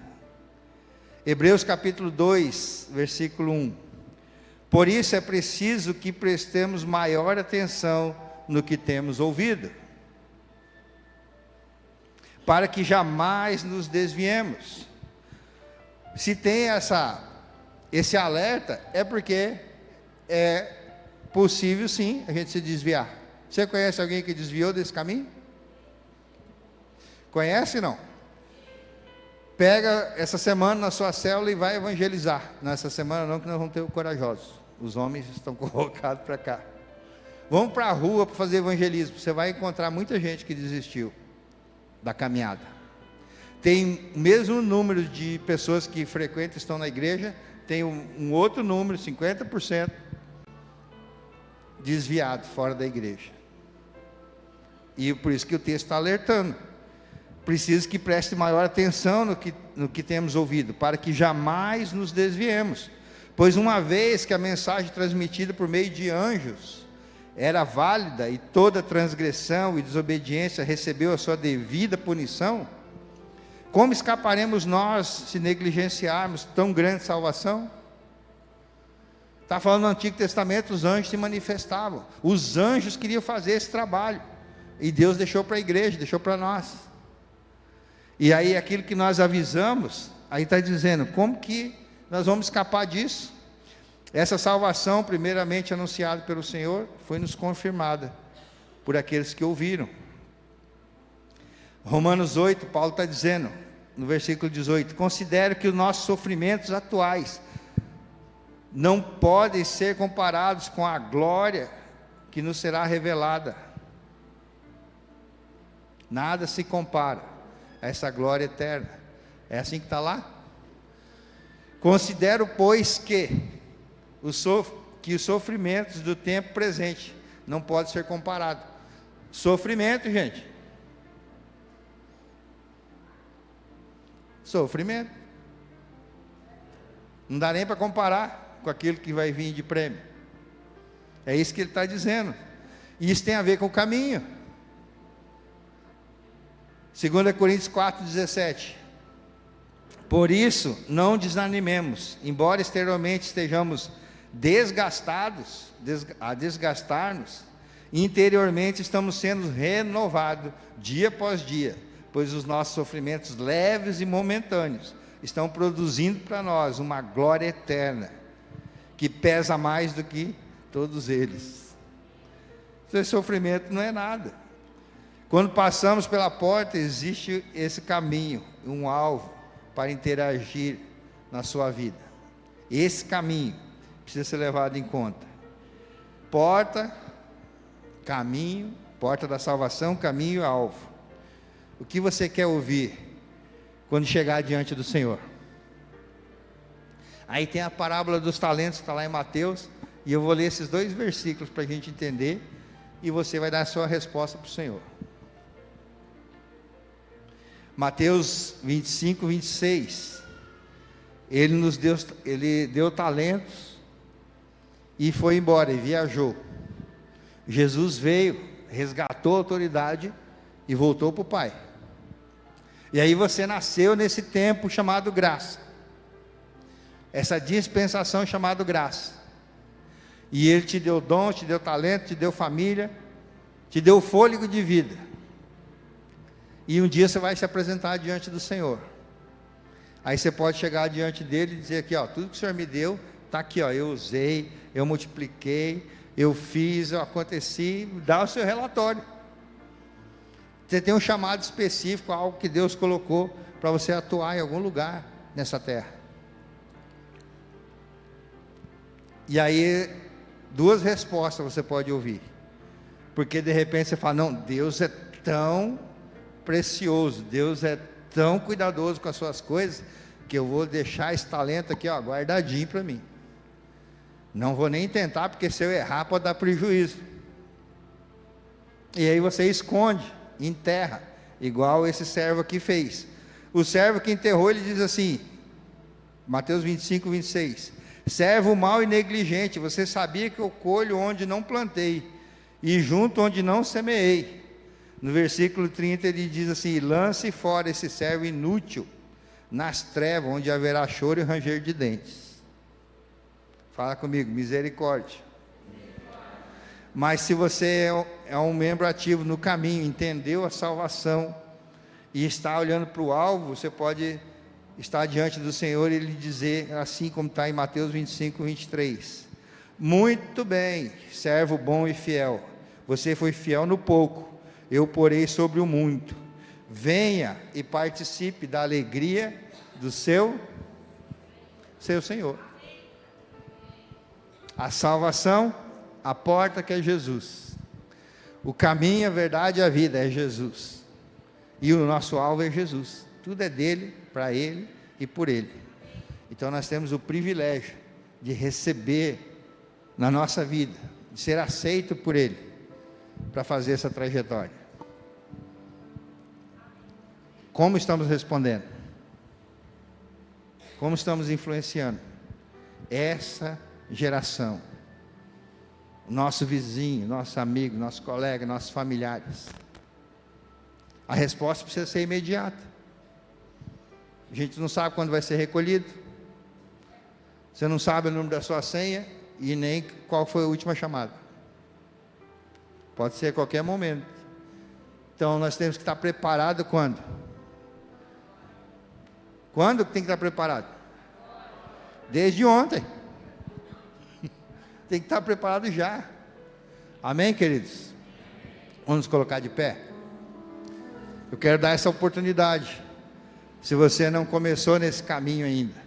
Hebreus capítulo 2, versículo 1. Por isso é preciso que prestemos maior atenção no que temos ouvido, para que jamais nos desviemos. Se tem esse alerta, é porque é possível sim a gente se desviar. Você conhece alguém que desviou desse caminho? Conhece, não? Pega essa semana na sua célula e vai evangelizar. Nessa semana não, que nós vamos ter o corajosos. Os homens estão colocados para cá. Vamos para a rua para fazer evangelismo. Você vai encontrar muita gente que desistiu da caminhada. Tem o mesmo número de pessoas que frequentam, estão na igreja, tem um outro número, 50%, desviado fora da igreja. E por isso que o texto está alertando. Preciso que preste maior atenção no que temos ouvido, para que jamais nos desviemos. Pois uma vez que a mensagem transmitida por meio de anjos era válida, e toda transgressão e desobediência recebeu a sua devida punição, como escaparemos nós se negligenciarmos tão grande salvação? Está falando no Antigo Testamento, os anjos se manifestavam. Os anjos queriam fazer esse trabalho, e Deus deixou para a igreja, deixou para nós. E aí aquilo que nós avisamos, aí está dizendo, como que nós vamos escapar disso? Essa salvação, primeiramente anunciada pelo Senhor, foi nos confirmada por aqueles que ouviram. Romanos 8, Paulo está dizendo, no versículo 18, considero que os nossos sofrimentos atuais não podem ser comparados com a glória que nos será revelada. Nada se compara a essa glória eterna. É assim que está lá? Considero, pois, que os sofrimentos do tempo presente não podem ser comparados. Sofrimento, gente. Sofrimento. Não dá nem para comparar com aquilo que vai vir de prêmio. É isso que ele está dizendo. E isso tem a ver com o caminho. 2 Coríntios 4,17. Por isso, não desanimemos, embora exteriormente estejamos a desgastar-nos, interiormente estamos sendo renovados dia após dia, pois os nossos sofrimentos leves e momentâneos estão produzindo para nós uma glória eterna, que pesa mais do que todos eles. Esse sofrimento não é nada. Quando passamos pela porta, existe esse caminho, um alvo para interagir na sua vida. Esse caminho precisa ser levado em conta. Porta, caminho, porta da salvação, caminho e alvo. O que você quer ouvir quando chegar diante do Senhor? Aí tem a parábola dos talentos, que está lá em Mateus, e eu vou ler esses 2 versículos para a gente entender, e você vai dar a sua resposta para o Senhor. Mateus 25, 26, ele deu talentos e foi embora, e viajou. Jesus veio, resgatou a autoridade e voltou para o Pai. E aí você nasceu nesse tempo chamado graça. essa dispensação chamada graça. E Ele te deu dom, te deu talento, te deu família, te deu fôlego de vida. E um dia você vai se apresentar diante do Senhor. Aí você pode chegar diante dele e dizer aqui, ó, tudo que o Senhor me deu, está aqui, ó, eu usei, eu multipliquei, eu fiz, eu aconteci, dá o seu relatório. Você tem um chamado específico, algo que Deus colocou para você atuar em algum lugar nessa terra. E aí, duas respostas você pode ouvir. Porque de repente você fala, não, Deus é tão precioso, Deus é tão cuidadoso com as suas coisas, que eu vou deixar esse talento aqui, ó, guardadinho para mim. Não vou nem tentar, porque se eu errar pode dar prejuízo. E aí você esconde, enterra, igual esse servo aqui fez. O servo que enterrou, ele diz assim, Mateus 25, 26, servo mau e negligente, você sabia que eu colho onde não plantei, e junto onde não semeei. No versículo 30 ele diz assim, lance fora esse servo inútil, nas trevas, onde haverá choro e ranger de dentes. Fala comigo, misericórdia. Mas se você é um membro ativo no caminho, entendeu a salvação, e está olhando para o alvo, você pode estar diante do Senhor e lhe dizer, assim como está em Mateus 25, 23, muito bem, servo bom e fiel, você foi fiel no pouco, eu porei sobre o muito, venha e participe da alegria do seu Senhor. A salvação, a porta que é Jesus, o caminho, a verdade e a vida é Jesus, e o nosso alvo é Jesus, tudo é dele, para ele e por ele. Então nós temos o privilégio de receber na nossa vida, de ser aceito por ele, para fazer essa trajetória. Como estamos respondendo? Como estamos influenciando essa geração? Nosso vizinho, nosso amigo, nosso colega, nossos familiares. A resposta precisa ser imediata. A gente não sabe quando vai ser recolhido. Você não sabe o número da sua senha e nem qual foi a última chamada. Pode ser a qualquer momento. Então nós temos que estar preparados quando? Quando que tem que estar preparado? Desde ontem. Tem que estar preparado já. Amém, queridos? Vamos nos colocar de pé. Eu quero dar essa oportunidade. Se você não começou nesse caminho ainda,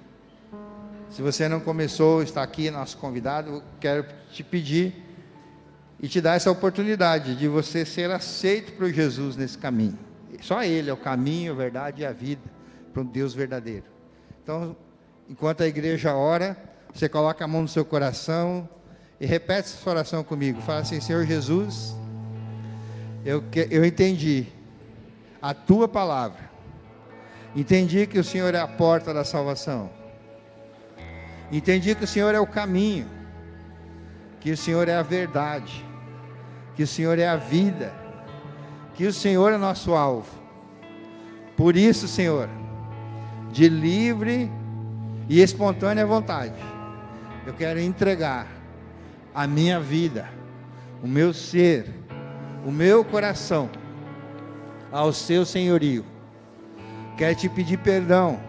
se você não começou, está aqui nosso convidado, eu quero te pedir e te dar essa oportunidade de você ser aceito por Jesus nesse caminho. Só Ele é o caminho, a verdade e a vida para um Deus verdadeiro. Então, enquanto a igreja ora, você coloca a mão no seu coração e repete essa oração comigo. Fala assim: Senhor Jesus, eu entendi a Tua palavra, entendi que o Senhor é a porta da salvação, entendi que o Senhor é o caminho, que o Senhor é a verdade, que o Senhor é a vida, que o Senhor é nosso alvo. Por isso, Senhor, de livre e espontânea vontade, eu quero entregar a minha vida, o meu ser, o meu coração ao seu senhorio. Quero te pedir perdão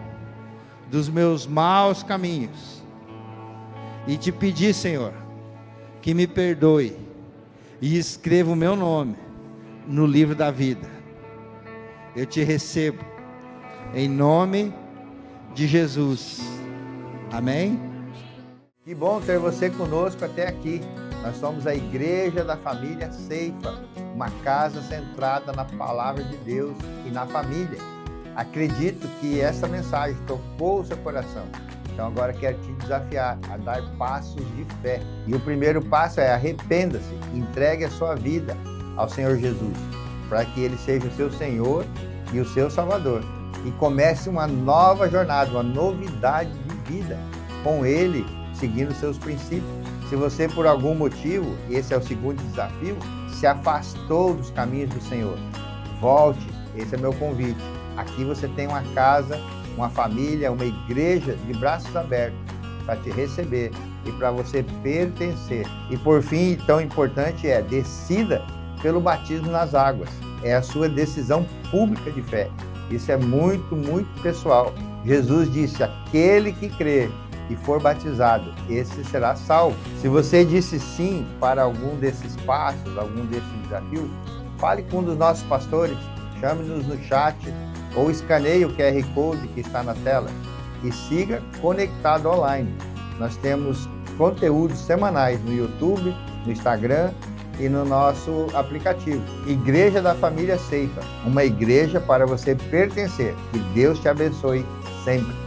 dos meus maus caminhos e te pedir, Senhor, que me perdoe e escreva o meu nome no livro da vida. Eu te recebo em nome de Jesus. Amém? Que bom ter você conosco até aqui. Nós somos a Igreja da Família Ceifa, uma casa centrada na palavra de Deus e na família. Acredito que essa mensagem tocou o seu coração. Então agora quero te desafiar a dar passos de fé. E o primeiro passo é: arrependa-se, entregue a sua vida ao Senhor Jesus, para que Ele seja o seu Senhor e o seu Salvador. E comece uma nova jornada, uma novidade de vida com Ele, seguindo os seus princípios. Se você, por algum motivo, esse é o segundo desafio, se afastou dos caminhos do Senhor, volte. Esse é meu convite. Aqui você tem uma casa, uma família, uma igreja de braços abertos para te receber e para você pertencer. E por fim, tão importante decida pelo batismo nas águas. É a sua decisão pública de fé. Isso é muito, muito pessoal. Jesus disse: aquele que crer e for batizado, esse será salvo. Se você disse sim para algum desses passos, algum desses desafios, fale com um dos nossos pastores, chame-nos no chat ou escaneie o QR Code que está na tela e siga conectado online. Nós temos conteúdos semanais no YouTube, no Instagram e no nosso aplicativo. Igreja da Família Ceifa, uma igreja para você pertencer. Que Deus te abençoe sempre.